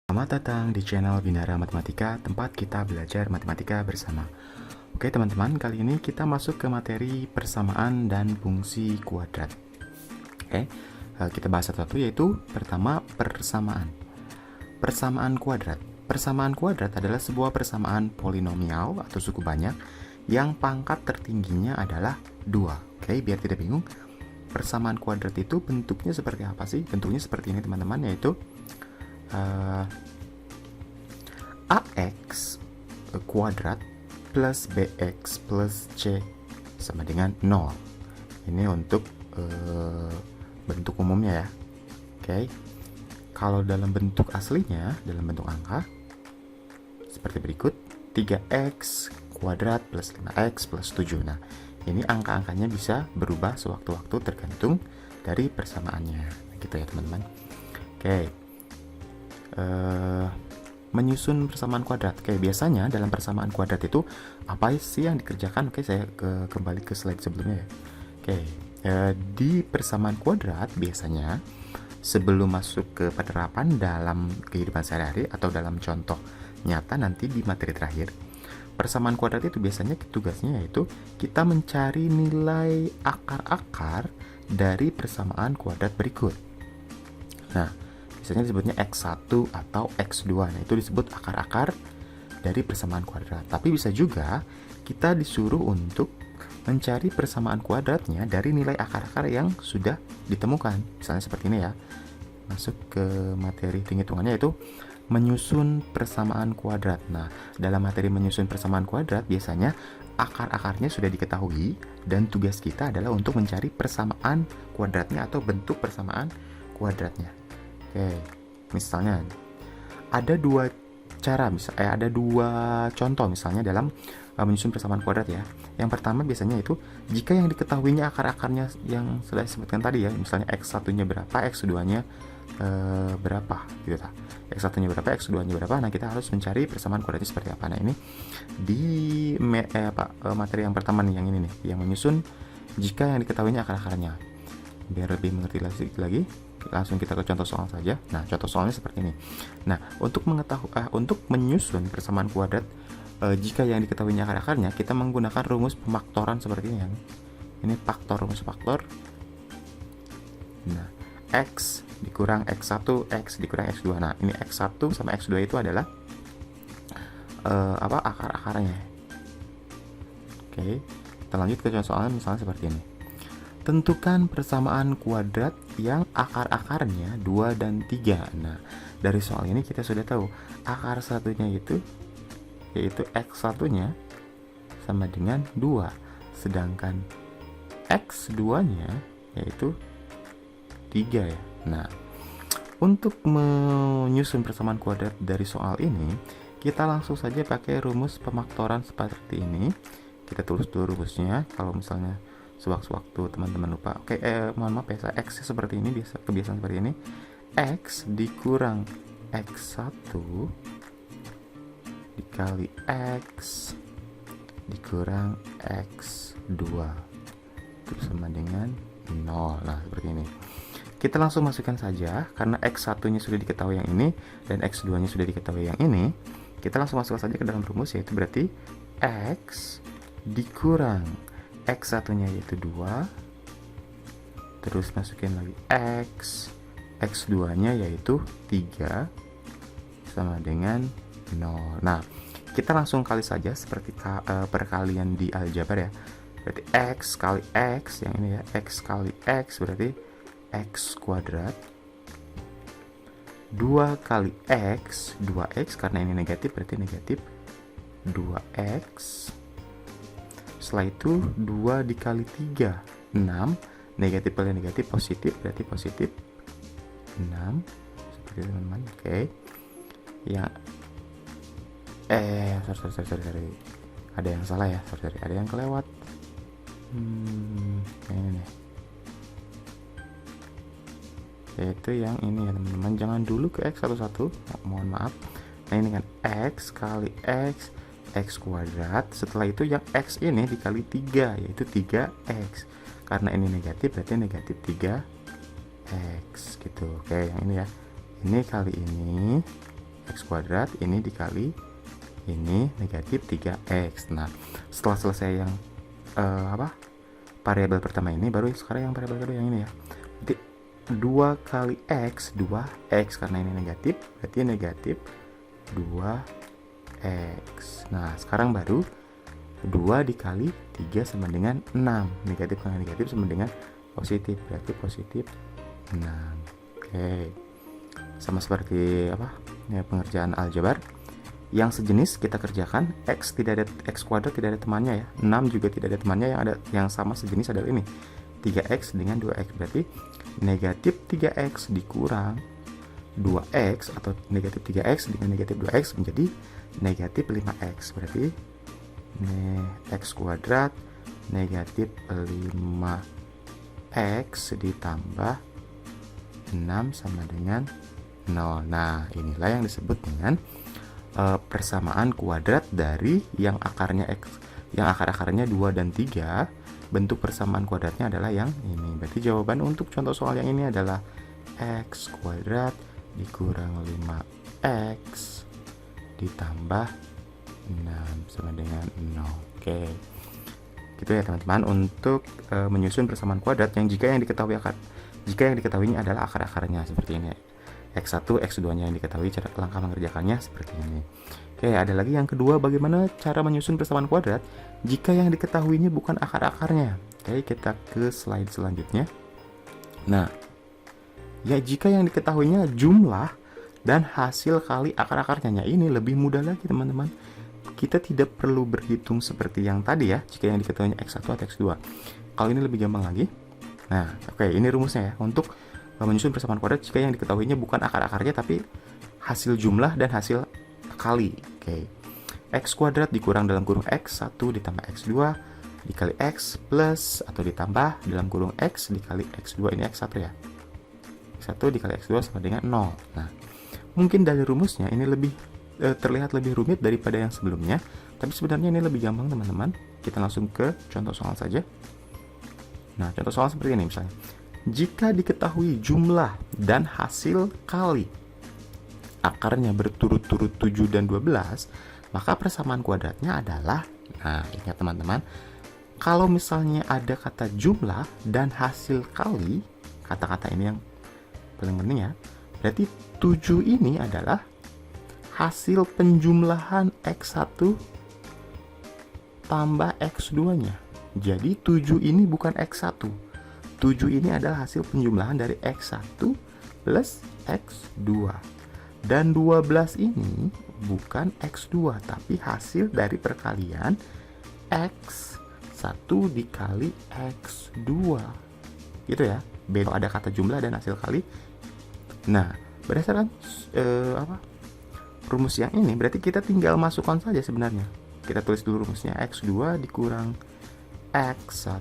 Selamat datang di channel Binara Matematika, tempat kita belajar matematika bersama. Oke teman-teman, kali ini kita masuk ke materi persamaan dan fungsi kuadrat. Oke, kita bahas satu-satu, yaitu pertama persamaan. Persamaan kuadrat. Persamaan kuadrat adalah sebuah persamaan polinomial atau suku banyak yang pangkat tertingginya adalah 2. Oke, biar tidak bingung, persamaan kuadrat itu bentuknya seperti apa sih? Bentuknya seperti ini teman-teman, yaitu AX kuadrat plus BX plus C sama dengan 0. Ini untuk bentuk umumnya ya. Oke. Kalau dalam bentuk aslinya, dalam bentuk angka seperti berikut: 3x kuadrat plus 5x plus 7. Nah, ini angka-angkanya bisa berubah sewaktu-waktu tergantung dari persamaannya. Gitu ya teman-teman. Oke. Menyusun persamaan kuadrat. Oke, biasanya dalam persamaan kuadrat itu apa sih yang dikerjakan? Oke, saya kembali ke slide sebelumnya ya. Oke, di persamaan kuadrat biasanya sebelum masuk ke penerapan dalam kehidupan sehari-hari atau dalam contoh nyata nanti di materi terakhir, persamaan kuadrat itu biasanya tugasnya yaitu kita mencari nilai akar-akar dari persamaan kuadrat berikut. Nah, biasanya disebutnya X1 atau X2. Nah, itu disebut akar-akar dari persamaan kuadrat. Tapi bisa juga kita disuruh untuk mencari persamaan kuadratnya dari nilai akar-akar yang sudah ditemukan. Misalnya seperti ini ya. Masuk ke materi hitung-hitungannya, yaitu menyusun persamaan kuadrat. Nah, dalam materi menyusun persamaan kuadrat biasanya akar-akarnya sudah diketahui dan tugas kita adalah untuk mencari persamaan kuadratnya atau bentuk persamaan kuadratnya. Oke, misalnya ada dua cara, ada dua contoh misalnya dalam menyusun persamaan kuadrat ya. Yang pertama biasanya itu jika yang diketahuinya akar-akarnya yang sudah disebutkan tadi ya, misalnya x1-nya berapa, x2-nya berapa gitu ta. X1-nya berapa, x2-nya berapa. Nah, kita harus mencari persamaan kuadratnya seperti apa. Nah, ini di materi yang pertama nih, yang ini nih, yang menyusun jika yang diketahuinya akar-akarnya. Biar lebih mengerti lagi, langsung kita ke contoh soal saja. Nah, contoh soalnya seperti ini. Nah, untuk menyusun persamaan kuadrat jika yang diketahuinya akar-akarnya, kita menggunakan rumus pemaktoran seperti ini ya. Ini rumus faktor. Nah, x dikurang x1, x dikurang x2. Nah, ini x1 sama x2 itu adalah akar-akarnya. Oke, kita lanjut ke contoh soalnya misalnya seperti ini. Tentukan persamaan kuadrat yang akar-akarnya 2 dan 3. Nah, dari soal ini kita sudah tahu akar satunya itu yaitu x1-nya sama dengan 2, sedangkan x2-nya yaitu 3 ya. Nah, untuk menyusun persamaan kuadrat dari soal ini, kita langsung saja pakai rumus pemaktoran seperti ini. Kita tulis dulu rumusnya. Kalau misalnya sewaktu-waktu teman-teman lupa, mohon maaf ya, x seperti ini, kebiasaan seperti ini. X dikurang x1 dikali x dikurang x2 itu sama dengan 0. Nah, seperti ini. Kita langsung masukkan saja, karena x1-nya sudah diketahui yang ini dan x2-nya sudah diketahui yang ini. Kita langsung masukkan saja ke dalam rumus, yaitu berarti x dikurang x1-nya yaitu 2, terus masukin lagi x2-nya yaitu 3 sama dengan 0. Nah, kita langsung kali saja seperti perkalian di aljabar ya. Berarti x kali x, yang ini ya, x kali x berarti x kuadrat, 2 kali x, 2x, karena ini negatif berarti negatif 2x. Setelah itu 2 dikali 3, 6. Negatif kali negatif positif, berarti positif 6. Seperti itu teman-teman. Oke. Ya. Sorry. Ada yang salah ya. Sorry. Ada yang kelewat. Ini nih. Yaitu yang ini ya teman-teman. Jangan dulu ke x satu-satu. Mohon maaf. Nah, ini kan x kali x, x kuadrat. Setelah itu yang x ini dikali 3, yaitu 3x. Karena ini negatif berarti negatif 3x gitu. Oke, yang ini ya. Ini kali ini X kuadrat ini dikali ini negatif 3X. Nah, setelah selesai yang variabel pertama ini, baru sekarang yang variabel kedua yang ini ya. Jadi 2 kali X, 2X karena ini negatif, berarti negatif 2X. Nah, sekarang baru 2 dikali 3 sama dengan 6. Negatif kali negatif sama dengan positif, berarti positif 6. Oke. Sama seperti pengerjaan aljabar yang sejenis kita kerjakan. X tidak ada, X kuadrat tidak ada temannya ya, 6 juga tidak ada temannya. Yang sama sejenis adalah ini 3X dengan 2X, berarti negatif 3X dikurang 2X atau negatif 3X dengan negatif 2X menjadi negatif 5X. Berarti X kuadrat negatif 5X ditambah 6 sama dengan 0. Nah, inilah yang disebut dengan persamaan kuadrat dari yang akarnya X, yang akar-akarnya 2 dan 3. Bentuk persamaan kuadratnya adalah yang ini. Berarti jawaban untuk contoh soal yang ini adalah X kuadrat dikurang 5X ditambah 6 sama dengan 0. Oke. Gitu ya teman-teman, untuk menyusun persamaan kuadrat yang jika yang diketahuinya adalah akar-akarnya seperti ini. X1, X2 nya yang diketahui, cara langkah mengerjakannya seperti ini. Oke, ada lagi yang kedua, bagaimana cara menyusun persamaan kuadrat jika yang diketahuinya bukan akar-akarnya. Oke, kita ke slide selanjutnya. Nah, ya jika yang diketahuinya jumlah dan hasil kali akar-akarnya, ini lebih mudah lagi teman-teman. Kita tidak perlu berhitung seperti yang tadi ya, jika yang diketahuinya X1 atau X2. Kalau ini lebih gampang lagi. Nah, oke, ini rumusnya ya, untuk menyusun persamaan kuadrat jika yang diketahuinya bukan akar-akarnya tapi hasil jumlah dan hasil kali. Oke. X kuadrat dikurang dalam kurung X1 ditambah X2 dikali X plus atau ditambah dalam kurung X dikali X2, ini X1 ya. X1 dikali X2 sama dengan 0. Nah, mungkin dari rumusnya ini lebih terlihat lebih rumit daripada yang sebelumnya, tapi sebenarnya ini lebih gampang teman-teman. Kita langsung ke contoh soal saja. Nah, contoh soal seperti ini misalnya. Jika diketahui jumlah dan hasil kali akarnya berturut-turut 7 dan 12, maka persamaan kuadratnya adalah, nah ingat teman-teman, kalau misalnya ada kata jumlah dan hasil kali, kata-kata ini yang paling penting ya, berarti 7 ini adalah hasil penjumlahan X1 tambah X2 nya. Jadi 7 ini bukan X1, 7 ini adalah hasil penjumlahan dari X1 plus X2. Dan 12 ini bukan X2, tapi hasil dari perkalian X1 dikali X2. Gitu ya. Kalau ada kata jumlah dan hasil kali. Nah, berdasarkan rumus yang ini, berarti kita tinggal masukkan saja sebenarnya. Kita tulis dulu rumusnya, X2 dikurang X1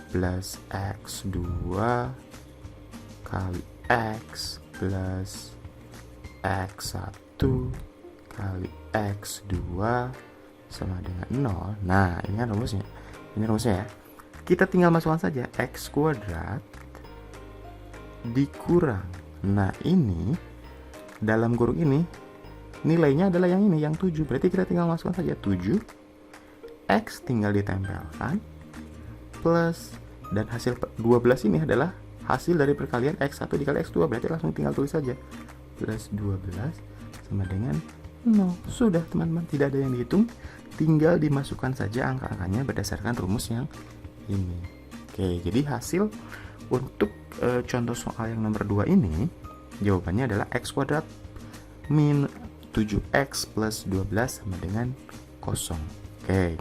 plus X2 kali X plus X1 kali X2 sama dengan 0. Nah, ini kan rumusnya. Ini rumusnya ya. Kita tinggal masukkan saja X kuadrat dikurang. Nah, ini dalam kurung ini nilainya adalah yang ini, yang 7. Berarti kita tinggal masukkan saja 7. X tinggal ditempelkan plus, dan hasil 12 ini adalah hasil dari perkalian X1 dikali X2, berarti langsung tinggal tulis saja plus 12 sama dengan 0. Sudah teman-teman, tidak ada yang dihitung, tinggal dimasukkan saja angka-angkanya berdasarkan rumus yang ini. Oke, jadi hasil untuk contoh soal yang nomor 2 ini jawabannya adalah X kuadrat min 7X plus 12 sama dengan 0. Oke.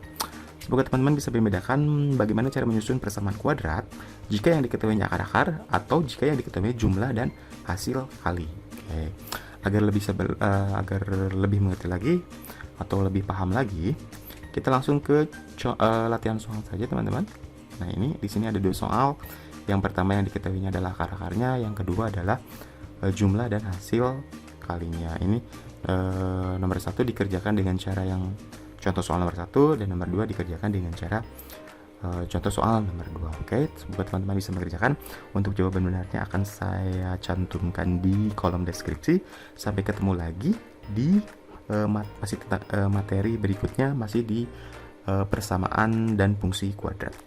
Semoga teman-teman bisa membedakan bagaimana cara menyusun persamaan kuadrat jika yang diketahuinya akar-akar atau jika yang diketahui jumlah dan hasil kali. Oke. Agar lebih mengerti lagi atau lebih paham lagi, kita langsung ke latihan soal saja teman-teman. Nah, ini di sini ada 2 soal. Yang pertama yang diketahuinya adalah akar-akarnya, yang kedua adalah jumlah dan hasil kalinya. Ini nomor 1 dikerjakan dengan cara yang contoh soal nomor 1, dan nomor 2 dikerjakan dengan cara contoh soal nomor 2. Oke, semoga teman-teman bisa mengerjakan. Untuk jawaban benarnya akan saya cantumkan di kolom deskripsi. Sampai ketemu lagi di masih tentang materi berikutnya, masih di persamaan dan fungsi kuadrat.